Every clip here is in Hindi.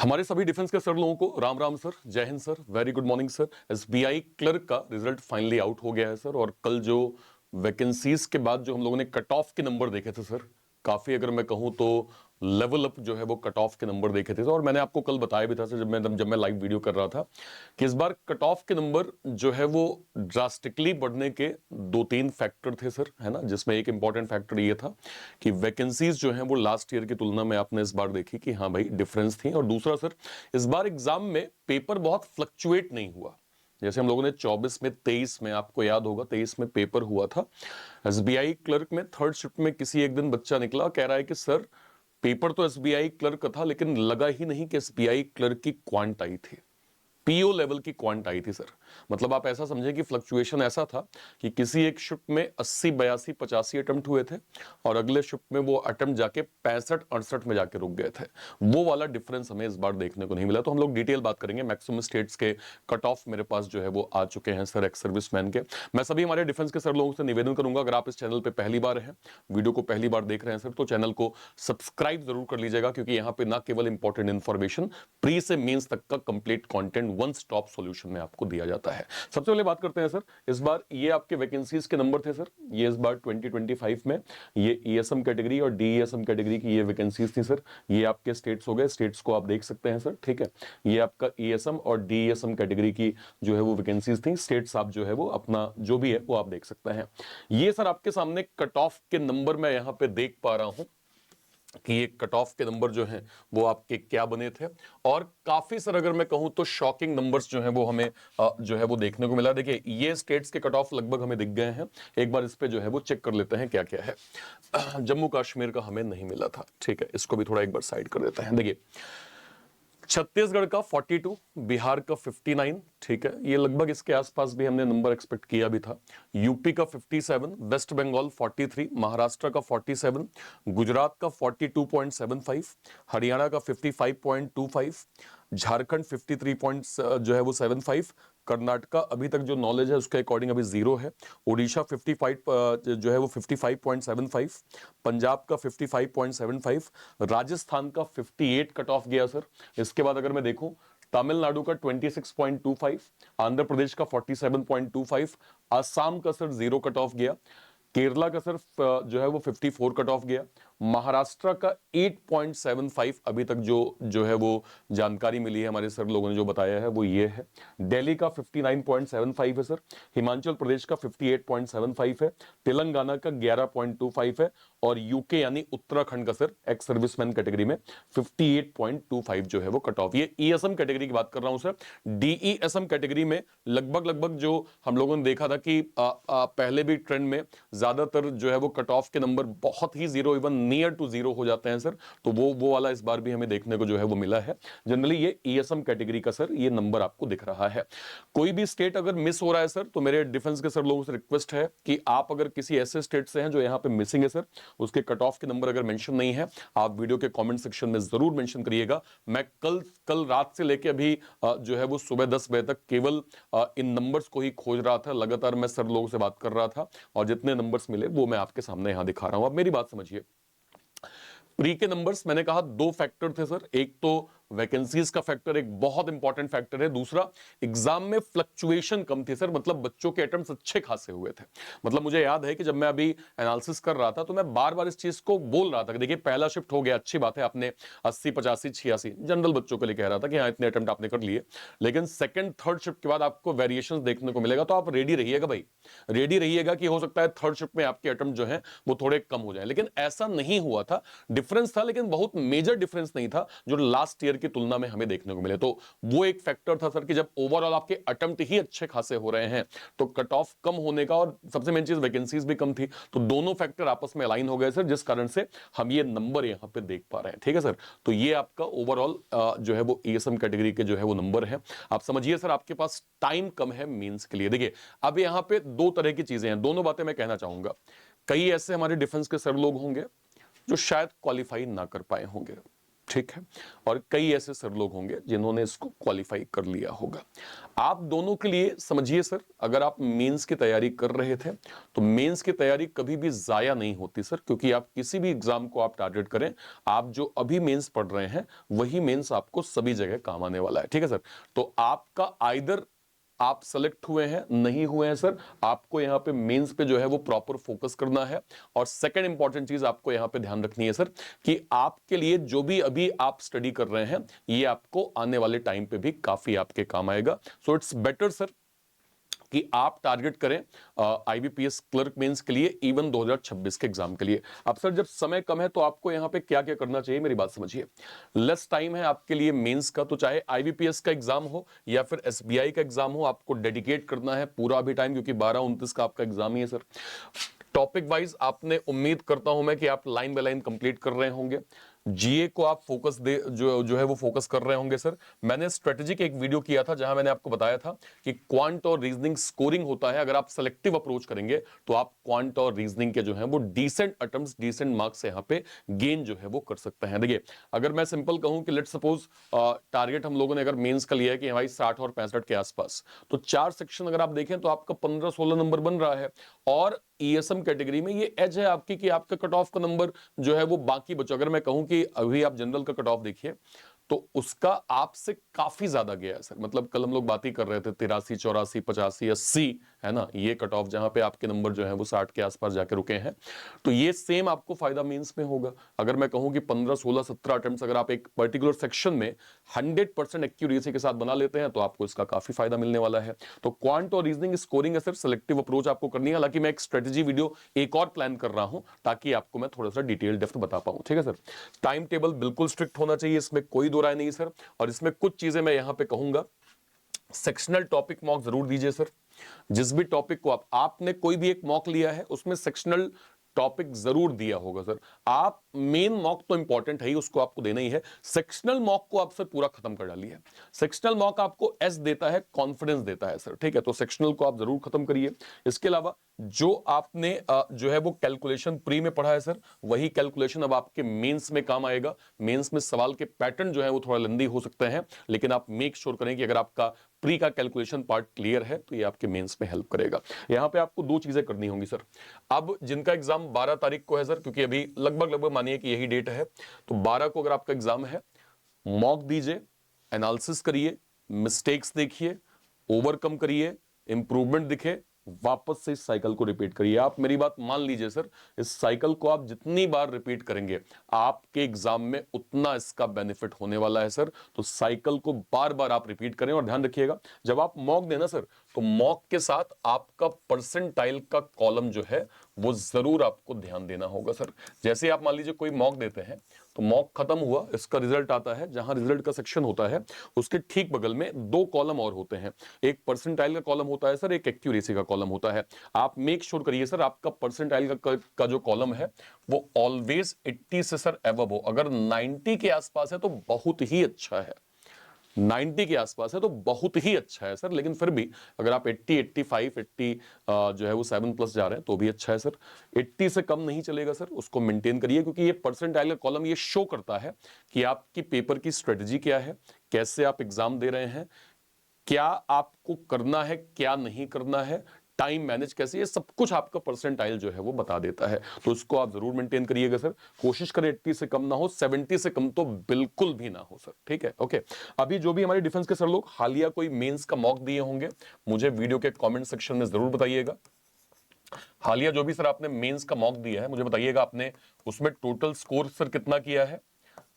हमारे सभी डिफेंस के सर लोगों को राम राम सर, जय हिंद sir, very good morning sir. SBI clerk का रिजल्ट फाइनली आउट हो गया है सर। और कल जो वैकेंसीज के बाद जो हम लोगों ने कट ऑफ के नंबर देखे थे सर, काफी अगर मैं कहूं तो लेवल अप जो है वो कट ऑफ के नंबर देखे थे सर। और मैंने आपको कल बताया भी था सर, जब मैं लाइव वीडियो कर रहा था कि इस बार कट ऑफ के नंबर जो है वो ड्रास्टिकली बढ़ने के दो तीन फैक्टर थे सर, है ना। जिसमें एक इंपॉर्टेंट फैक्टर ये था कि वैकेंसीज जो है वो लास्ट ईयर की तुलना में आपने इस बार देखी कि हाँ भाई डिफरेंस थी। और दूसरा सर, इस बार एग्जाम में पेपर बहुत फ्लक्चुएट नहीं हुआ। जैसे हम लोगों ने 24 में 23 में, आपको याद होगा 23 में पेपर हुआ था एसबीआई क्लर्क में, थर्ड शिफ्ट में किसी एक दिन बच्चा निकला कह रहा है कि सर पेपर तो एसबीआई क्लर्क का था लेकिन लगा ही नहीं कि एसबीआई क्लर्क की क्वांट आई थी, पीओ लेवल की क्वांट आई थी सर। मतलब आप ऐसा समझें कि फ्लक्चुएशन ऐसा था कि किसी एक शिफ्ट में 80 82 85 अटेम्प्ट हुए थे और अगले शिफ्ट में वो अटेम्प्ट जाके 65 68 में जाके रुक गए थे। वो वाला डिफरेंस हमें इस बार देखने को नहीं मिला। तो हम लोग डिटेल बात करेंगे। मैक्सिमम स्टेट्स के कट ऑफ मेरे पास जो है वो आ चुके हैं सर, एक्स सर्विसमैन के। मैं सभी हमारे डिफेंस के सर लोगों से निवेदन करूंगा, अगर आप इस चैनल पे पहली बार हैं, वीडियो को पहली बार देख रहे हैं सर, तो चैनल को सब्सक्राइब जरूर कर लीजिएगा, क्योंकि यहाँ पे ना केवल इंपॉर्टेंट इंफॉर्मेशन, प्री से मेंस तक का complete content one stop solution में आपको दिया जाता है। सबसे पहले बात करते हैं सर, इस बार ये आपके वैकेंसीज के नंबर थे सर। ये इस बार 2025 में ये ईएसएम कैटेगरी और डीईएसएम कैटेगरी की ये वैकेंसीज थी सर। ये आपके स्टेट्स हो गए, स्टेट्स को आप देख सकते हैं सर, ठीक है। ये आपका ईएसएम और डीईएसएम कैटेगरी की जो है वो वैकेंसीज थी। स्टेट्स आप जो है वो अपना जो भी है वो आप देख सकते हैं। ये सर आपके सामने कट ऑफ के नंबर मैं यहां पे देख पा रहा हूं कि ये कट ऑफ के नंबर जो हैं वो आपके क्या बने थे। और काफी सर अगर मैं कहूं तो शॉकिंग नंबर्स जो हैं वो हमें जो है वो देखने को मिला। देखिए ये स्टेट्स के कट ऑफ लगभग हमें दिख गए हैं। एक बार इस पे जो है वो चेक कर लेते हैं क्या क्या है। जम्मू कश्मीर का हमें नहीं मिला था, ठीक है, इसको भी थोड़ा एक बार साइड कर देते हैं। देखिए छत्तीसगढ़ का 42, बिहार का 59, ठीक है, ये लगभग इसके आसपास भी हमने नंबर एक्सपेक्ट किया भी था। यूपी का 57, वेस्ट बंगाल 43, महाराष्ट्र का 47, गुजरात का 42.75, हरियाणा का 55.25, झारखंड 53 जो है वो 75, कर्नाटका अभी तक जो नॉलेज है उसके अकॉर्डिंग अभी जीरो है, उड़ीसा 55 जो है वो 55.75, पंजाब का 55.75, राजस्थान का 58 कट ऑफ गया सर। इसके बाद अगर मैं देखूं तमिलनाडु का 26.25, आंध्र प्रदेश का 47.25, असम का सर जीरो कट ऑफ गया, केरला का सर जो है वो 54 कट ऑफ गया, महाराष्ट्र का 8.75 अभी तक जो है वो जानकारी मिली है हमारे सर लोगों ने जो बताया है वो ये है, दिल्ली का 59.75 है सर, हिमाचल प्रदेश का 58.75 है, तेलंगाना का 11.25 है, और यूके यानी उत्तराखंड का सर एक्स सर्विसमैन कैटेगरी में 58.25 जो है वो कट ऑफ। ये ईएसएम कैटेगरी की बात कर रहा हूं सर। डीईएसएम कैटेगरी में लगभग जो हम लोगों ने देखा था कि पहले भी ट्रेंड में ज्यादातर जो है वो कट ऑफ के नंबर बहुत ही zero, even near to zero हो जाते हैं सर। तो वो वाला इस बार भी हमें देखने को जो है वो मिला है। जनरली ये ईएसएम कैटेगरी का सर ये नंबर आपको दिख रहा है। कोई भी स्टेट अगर मिस हो रहा है सर, तो मेरे डिफेंस के सर लोगों से रिक्वेस्ट है कि आप अगर किसी ऐसे स्टेट से हैं जो यहां पे मिसिंग है सर, उसके कट ऑफ के नंबर अगर मेंशन नहीं है, आप वीडियो के कमेंट सेक्शन में जरूर मेंशन करिएगा। मैं कल रात से लेके अभी जो है वो सुबह 10 बजे तक केवल इन नंबर्स को ही खोज रहा था। लगातार मैं सर लोगों से बात कर रहा था और जितने नंबर्स मिले वो मैं आपके सामने यहां दिखा रहा हूं। अब मेरी बात समझिए, प्री के नंबर्स मैंने कहा दो फैक्टर थे सर। एक तो वैकेंसीज का फैक्टर एक बहुत इंपॉर्टेंट फैक्टर है, दूसरा एग्जाम में फ्लक्चुएशन कम थी सर। मतलब बच्चों के अटेम्प्ट्स अच्छे खासे हुए थे। मतलब मुझे याद है कि जब मैं अभी एनालिसिस कर रहा था तो मैं बार बार इस चीज को बोल रहा था कि देखिए पहला शिफ्ट हो गया, अच्छी बात है, आपने 80 85 86 जनरल बच्चों के लिए कह रहा था कि हाँ इतने अटेम्प्ट आपने कर लिए, लेकिन सेकंड थर्ड शिफ्ट के बाद आपको वेरिएशंस देखने को मिलेगा। तो आप रेडी रहिएगा भाई, रेडी रहिएगा कि हो सकता है थर्ड शिफ्ट में आपके अटेम्प्ट जो है वो थोड़े कम हो जाए। लेकिन ऐसा नहीं हुआ था, डिफरेंस था लेकिन बहुत मेजर डिफरेंस नहीं था जो लास्ट ईयर की तुलना में हमें देखने को मिले। तो वो एक फैक्टर था सर कि जब ओवरऑल आपके अटेम्प्ट ही अच्छे खासे हो रहे हैं तो कट ऑफ कम होने का, और सबसे मेन चीज वैकेंसीज भी कम थी, तो दोनों फैक्टर आपस में अलाइन हो गए सर, जिस कारण से हम ये नंबर यहां पे देख पा रहे हैं। ठीक है सर, तो ये आपका ओवरऑल जो है वो ईएसएम कैटेगरी के जो है वो नंबर है। आप समझिए सर आपके पास टाइम कम है मेंस के लिए। देखिए अब यहां पे दो तरह की चीजें हैं, दोनों बातें मैं कहना चाहूंगा। कई ऐसे हमारे डिफेंस के सर लोग होंगे जो शायद क्वालिफाई ना कर पाए होंगे, ठीक है, और कई ऐसे सर लोग होंगे जिन्होंने इसको क्वालिफाई कर लिया होगा। आप दोनों के लिए समझिए सर, अगर आप मेंस की तैयारी कर रहे थे तो मेंस की तैयारी कभी भी जाया नहीं होती सर, क्योंकि आप किसी भी एग्जाम को आप टारगेट करें, आप जो अभी मेंस पढ़ रहे हैं वही मेंस आपको सभी जगह काम आने वाला है। ठीक है सर, तो आपका आइदर आप सेलेक्ट हुए हैं नहीं हुए हैं सर, आपको यहां पे मेंस पे जो है वो प्रॉपर फोकस करना है। और सेकंड इंपॉर्टेंट चीज आपको यहां पे ध्यान रखनी है सर, कि आपके लिए जो भी अभी आप स्टडी कर रहे हैं ये आपको आने वाले टाइम पे भी काफी आपके काम आएगा। सो इट्स बेटर सर कि आप टारगेट करें आईबीपीएस क्लर्क मेंस के लिए, इवन 2026 के एग्जाम के लिए। अब सर जब समय कम है तो आपको यहां पे क्या क्या करना चाहिए, मेरी बात समझिए। लेस टाइम है आपके लिए मेंस का, तो चाहे आईबीपीएस का एग्जाम हो या फिर एसबीआई का एग्जाम हो, आपको डेडिकेट करना है पूरा अभी टाइम, क्योंकि 12-29 का आपका एग्जाम ही है सर। टॉपिक वाइज आपने, उम्मीद करता हूं मैं कि आप लाइन बाय लाइन कंप्लीट कर रहे होंगे। जीए को आप फोकस दे जो है वो फोकस कर रहे होंगे सर। मैंने स्ट्रेटेजी का एक वीडियो किया था जहां मैंने आपको बताया था कि क्वांट और रीजनिंग स्कोरिंग होता है, अगर आप सेलेक्टिव अप्रोच करेंगे तो आप क्वांट और रीजनिंग के जो है वो डिसेंट अटेम्प्ट्स, डिसेंट मार्क्स यहां पे गेन जो है वो कर सकते हैं। देखिए, अगर मैं सिंपल कहूं कि लेट्स सपोज टारगेट हम लोगों ने अगर मेंस का लिया है कि भाई 60 और 65 के आसपास, तो 4 सेक्शन अगर आप देखें तो आपका 15-16 नंबर बन रहा है। और ईएसएम कैटेगरी में ये एज है आपकी कि आपका कट ऑफ का नंबर जो है वो बाकी बच्चों, अगर मैं कहूं कि अभी आप जनरल का कट ऑफ देखिए तो उसका आपसे काफी ज्यादा गया है सर। मतलब कल हम लोग बात ही कर रहे थे 83, 84, 85, 80, है ना, ये कट ऑफ जहां पे आपके नंबर जो है वो 60 के आसपास जाके रुके हैं। तो ये सेम आपको फायदा मेंस में होगा। अगर मैं कहूं कि 15, 16, 17 अटेम्प्ट्स अगर आप एक पर्टिकुलर सेक्शन में 100% एक्यूरेसी के साथ बना लेते हैं तो आपको इसका काफी फायदा मिलने वाला है। तो क्वांट और रीजनिंग स्कोरिंग है सर, सिलेक्टिव अप्रोच आपको करनी है। हालांकि मैं एक स्ट्रेटेजी वीडियो एक और प्लान कर रहा हूं ताकि आपको मैं थोड़ा सा डिटेल डेप्थ बता पाऊं। ठीक है सर, टाइम टेबल बिल्कुल स्ट्रिक्ट होना चाहिए, इसमें कोई दो राय नहीं सर। और इसमें कुछ चीजें मैं यहां पे कहूंगा, सेक्शनल टॉपिक मॉक जरूर दीजिए सर। जिस भी टॉपिक को आपने कोई भी एक मॉक लिया है उसमें सेक्शनल टॉपिक जरूर दिया होगा सर। आप मेन मॉक तो इंपॉर्टेंट है ही, उसको आपको देना ही है। सेक्शनल मॉक को आप सर पूरा खत्म कर डालिए। सेक्शनल मॉक आपको एस देता है, कॉन्फिडेंस देता है सर। ठीक है, तो सेक्शनल को आप जरूर खत्म करिए। इसके अलावा जो आपने जो है वो कैलकुलेशन प्री में पढ़ा है सर, वही कैलकुलेशन अब आपके मेंस में काम आएगा। मेंस में सवाल के पैटर्न जो है वो थोड़ा लंबी हो सकते हैं, लेकिन आप मेक श्योर करें कि अगर आपका प्री का कैलकुलेशन पार्ट क्लियर है तो ये आपके मेंस में हेल्प करेगा। यहां पे आपको दो चीजें करनी होंगी सर। अब जिनका एग्जाम 12 तारीख को है सर, क्योंकि अभी लगभग मानिए कि यही डेट है, तो 12 को अगर आपका एग्जाम है, मॉक दीजिए, एनालिसिस करिए, मिस्टेक्स देखिए, ओवरकम करिए, इंप्रूवमेंट दिखे, वापस से इस साइकिल को रिपीट करिए। आप मेरी बात मान लीजिए सर, इस साइकिल को आप जितनी बार रिपीट करेंगे आपके एग्जाम में उतना इसका बेनिफिट होने वाला है सर। तो साइकिल को बार बार आप रिपीट करें। और ध्यान रखिएगा, जब आप मॉक देना सर, तो मॉक के साथ आपका परसेंटाइल का कॉलम जो है वो जरूर आपको ध्यान देना होगा सर। जैसे आप मान लीजिए कोई मॉक देते हैं, तो मॉक खत्म हुआ, इसका रिजल्ट आता है, जहां रिजल्ट का सेक्शन होता है उसके ठीक बगल में दो कॉलम और होते हैं। एक परसेंटाइल का कॉलम होता है सर, एक एक्यूरेसी का कॉलम होता है। आप मेक श्योर करिए सर आपका परसेंटाइल का जो कॉलम है वो ऑलवेज 80 से सर एवब हो। अगर 90 के आसपास है तो बहुत ही अच्छा है, 90 के आसपास है तो बहुत ही अच्छा है सर। लेकिन फिर भी अगर आप 80, 85, 80 जो है वो 7+ जा रहे हैं तो भी अच्छा है सर। 80 से कम नहीं चलेगा सर, उसको मेंटेन करिए, क्योंकि ये परसेंटाइल का कॉलम ये शो करता है कि आपकी पेपर की स्ट्रेटजी क्या है, कैसे आप एग्जाम दे रहे हैं, क्या आपको करना है, क्या नहीं करना है, टाइम मैनेज कैसे, ये सब कुछ आपका परसेंटाइल जो है वो बता देता है। तो इसको आप जरूर मेंटेन करिएगा सर। कोशिश करें 80 से कम ना हो, 70 से कम तो बिल्कुल भी ना हो सर। ठीक है, ओके। अभी जो भी हमारे डिफेंस के सर लोग हालिया कोई मेंस का मॉक दिए होंगे, मुझे वीडियो के कमेंट सेक्शन में जरूर बताइएगा। हालिया जो भी सर आपने मेंस का मॉक दिया है, मुझे बताइएगा आपने उसमें टोटल स्कोर सर कितना किया है,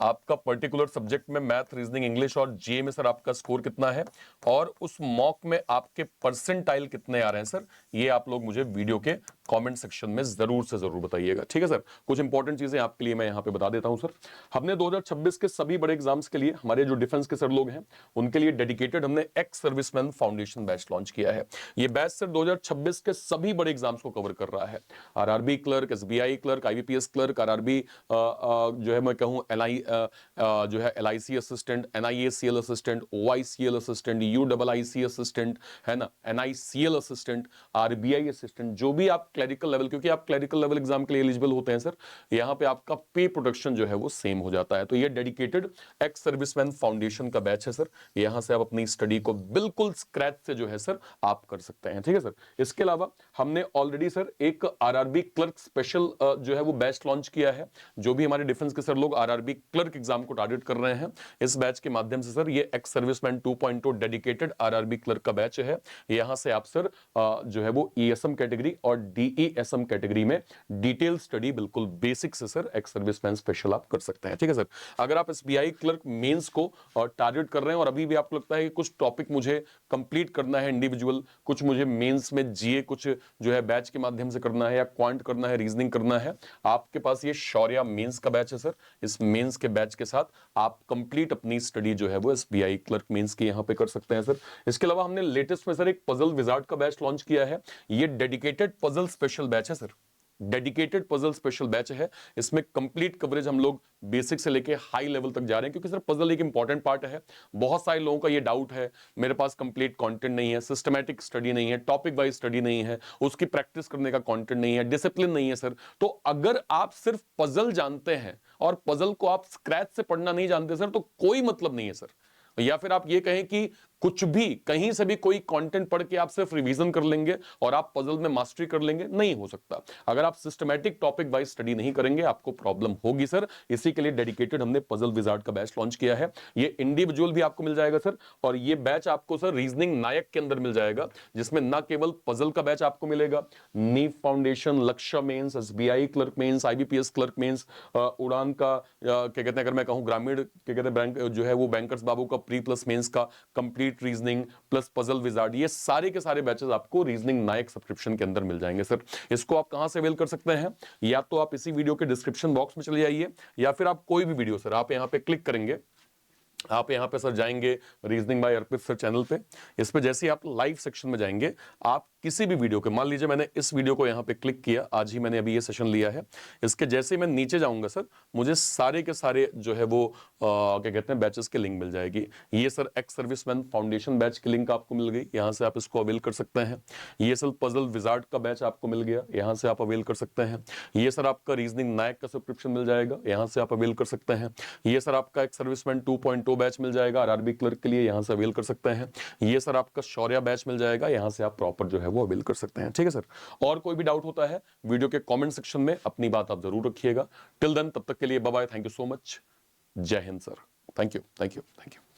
आपका पर्टिकुलर सब्जेक्ट में मैथ, रीजनिंग, इंग्लिश और जीए में सर आपका स्कोर कितना है, और उस मॉक में आपके परसेंटाइल कितने आ रहे हैं सर, ये आप लोग मुझे वीडियो के कमेंट सेक्शन में जरूर से जरूर बताइएगा। ठीक है सर, कुछ इंपॉर्टेंट चीजें आपके लिए मैं यहां पे बता देता हूं सर। हमने 2026 के सभी बड़े एग्जाम्स के लिए, हमारे जो डिफेंस के सर लोग हैं उनके लिए डेडिकेटेड हमने ex serviceman foundation batch launch किया है। ये बैच सर 2026 के सभी बड़े एग्जाम्स को कवर कर रहा है। RRB clerk, SBI clerk, IBPS clerk, RRB जो है मैं कहूं एलआई जो है LIC assistant, NIACL assistant, OICL assistant, UWIC assistant, है ना, एनआईसीएल असिस्टेंट, आरबीआई असिस्टेंट, जो भी आप क्लरिकल लेवल, क्योंकि आप क्लरिकल लेवल एग्जाम के लिए एलिजिबल होते हैं सर, यहाँ पे आपका पे प्रोटेक्शन जो है वो सेम हो जाता है। तो ये डेडिकेटेड एक्स सर्विसमैन फाउंडेशन का बैच है सर, यहाँ से आप अपनी स्टडी को बिल्कुल स्क्रैच से जो है सर आप कर सकते हैं, ठीक है सर। इसके अलावा हमने ऑलरेडी सर एक आरआरबी क्लर्क स्पेशल जो है वो बैच लॉन्च किया है। जो भी हमारे डिफेंस के सर लोग आरआरबी क्लर्क एग्जाम को टारगेट कर रहे हैं, इस बैच के माध्यम से सर ये ex serviceman 2.0 dedicated RRB clerk का बैच है। यहां से आप सर जो है वो ईएसएम कैटेगरी और डीईएसएम कैटेगरी में डिटेल स्टडी बिल्कुल बेसिक से सर एक्स सर्विसमैन स्पेशल आप कर सकते हैं, ठीक है सर। अगर आप एसबीआई क्लर्क मेंस को टारगेट कर रहे हैं और अभी भी आपको लगता है कि कुछ टॉपिक मुझे कंप्लीट करना है इंडिविजुअल, कुछ मुझे मेंस में जीए कुछ जो है बैच के माध्यम से करना है, या क्वांट करना है, रीजनिंग करना है, आपके पास ये शौर्य मेंस का बैच है सर। इस मेंस के बैच के साथ आप कंप्लीट अपनी स्टडी जो है वो एसबीआई क्लर्क मेंस की यहां पे कर सकते हैं सर। इसके अलावा हमने लेटेस्ट में सर एक पजल विजार्ड का बैच लॉन्च किया है। ये डेडिकेटेड पजल स्पेशल बैच है sir, dedicated puzzle special batch है। इसमें कंप्लीट कवरेज हम लोग बेसिक से लेके हाई लेवल तक जा रहे हैं, क्योंकि सर पजल एक इंपॉर्टेंट पार्ट है। बहुत सारे लोगों का ये डाउट है, मेरे पास कंप्लीट कंटेंट नहीं है, सिस्टमैटिक स्टडी नहीं है, टॉपिक वाइज स्टडी नहीं है, उसकी प्रैक्टिस करने का कंटेंट नहीं है, डिसिप्लिन नहीं है सर। तो अगर आप सिर्फ पजल जानते हैं और पजल को आप स्क्रैच से पढ़ना नहीं जानते सर, तो कोई मतलब नहीं है सर। या फिर आप ये कहें कि कुछ भी कहीं से भी कोई कंटेंट पढ़ के आप सिर्फ रिवीजन कर लेंगे और आप पजल में मास्टरी कर लेंगे, नहीं हो सकता। अगर आप सिस्टमैटिक टॉपिक वाइज स्टडी नहीं करेंगे आपको प्रॉब्लम होगी सर। इसी के लिए डेडिकेटेड हमने पजल विजार्ड का बैच लॉन्च किया है। ये इंडिविजुअल भी आपको मिल जाएगा सर, और ये बैच आपको सर रीजनिंग नायक के अंदर मिल जाएगा, जिसमें ना केवल पजल का बैच आपको मिलेगा, NEET foundation, Lakshya mains, SBI clerk mains, IBPS clerk mains, Udaan का क्या कहते हैं, अगर मैं कहूं ग्रामीण क्या कहते हैं बैंक जो है वो बैंकर्स बाबू का प्री प्लस मेंस का complete reasoning plus puzzle wizard, ये सारे के सारे बैचेस आपको रीजनिंग नायक सब्सक्रिप्शन के अंदर मिल जाएंगे सर। इसको आप कहां से अवेल कर सकते हैं? या तो आप इसी वीडियो के डिस्क्रिप्शन बॉक्स में चले जाइए, या फिर आप कोई भी वीडियो सर आप यहां पे क्लिक करेंगे, आप यहां पे सर जाएंगे रीजनिंग बाय अर्पित सर चैनल पे, इस पे जैसे ही आप लाइव सेक्शन में जाएंगे, आप किसी भी वीडियो के, मान लीजिए मैंने इस वीडियो को यहां पे क्लिक किया, आज ही मैंने अभी ये सेशन लिया है, इसके जैसे ही मैं नीचे जाऊंगा सर, मुझे सारे के सारे जो है वो क्या कहते हैं बैचेस के लिंक मिल जाएगी। ये sir ex serviceman foundation batch की लिंक आपको मिल गई, यहां से आप इसको अवेल कर सकते हैं। ये सर पजल विजार्ड का बैच आपको मिल गया, यहां से आप अवेल कर सकते हैं। ये सर आपका रीजनिंग नायक का सब्सक्रिप्शन मिल जाएगा, यहां से आप अवेल कर सकते हैं। ये सर आपका एक्स सर्विसमैन 2.0 बैच मिल जाएगा आरआरबी क्लर्क के लिए, यहां से अवेल कर सकते हैं। ये सर आपका शौर्य बैच मिल जाएगा, यहां से आप प्रॉपर जो है वो अवेल कर सकते हैं, ठीक है सर। और कोई भी डाउट होता है वीडियो के कमेंट सेक्शन में अपनी बात आप जरूर रखिएगा। टिल देन, तब तक के लिए bye bye, thank you so much, जय हिंद sir, thank you, thank you, thank you.